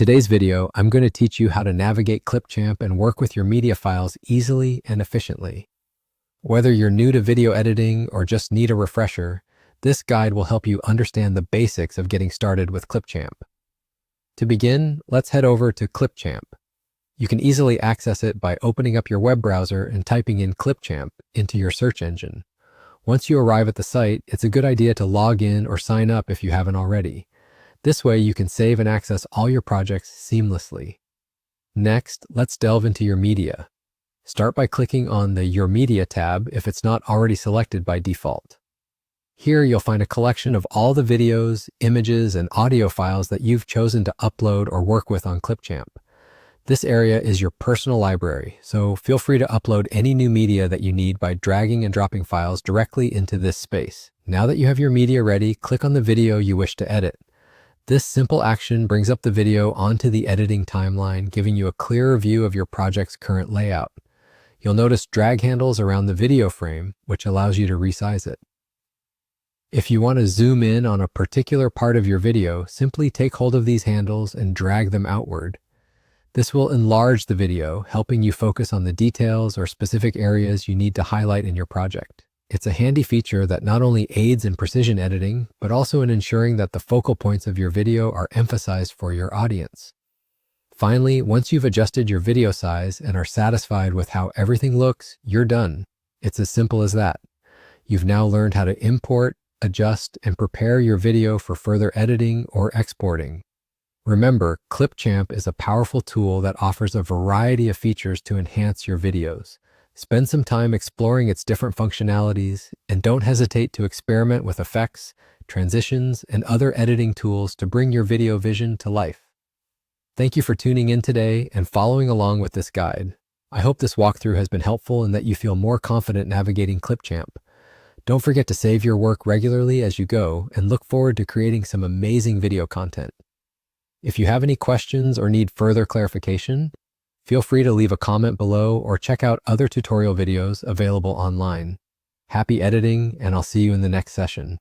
today's video, I'm going to teach you how to navigate Clipchamp and work with your media files easily and efficiently. Whether you're new to video editing or just need a refresher, this guide will help you understand the basics of getting started with Clipchamp. To begin, let's head over to Clipchamp. You can easily access it by opening up your web browser and typing in Clipchamp into your search engine. Once you arrive at the site, it's a good idea to log in or sign up if you haven't already. This way you can save and access all your projects seamlessly. Next, let's delve into your media. Start by clicking on the Your Media tab if it's not already selected by default. Here you'll find a collection of all the videos, images, and audio files that you've chosen to upload or work with on Clipchamp. This area is your personal library, so feel free to upload any new media that you need by dragging and dropping files directly into this space. Now that you have your media ready, click on the video you wish to edit. This simple action brings up the video onto the editing timeline, giving you a clearer view of your project's current layout. You'll notice drag handles around the video frame, which allows you to resize it. If you want to zoom in on a particular part of your video, simply take hold of these handles and drag them outward. This will enlarge the video, helping you focus on the details or specific areas you need to highlight in your project. It's a handy feature that not only aids in precision editing, but also in ensuring that the focal points of your video are emphasized for your audience. Finally, once you've adjusted your video size and are satisfied with how everything looks, you're done. It's as simple as that. You've now learned how to import, adjust, and prepare your video for further editing or exporting. Remember, Clipchamp is a powerful tool that offers a variety of features to enhance your videos. Spend some time exploring its different functionalities, and don't hesitate to experiment with effects, transitions, and other editing tools to bring your video vision to life. Thank you for tuning in today and following along with this guide. I hope this walkthrough has been helpful and that you feel more confident navigating Clipchamp. Don't forget to save your work regularly as you go, and look forward to creating some amazing video content. If you have any questions or need further clarification, feel free to leave a comment below or check out other tutorial videos available online. Happy editing, and I'll see you in the next session.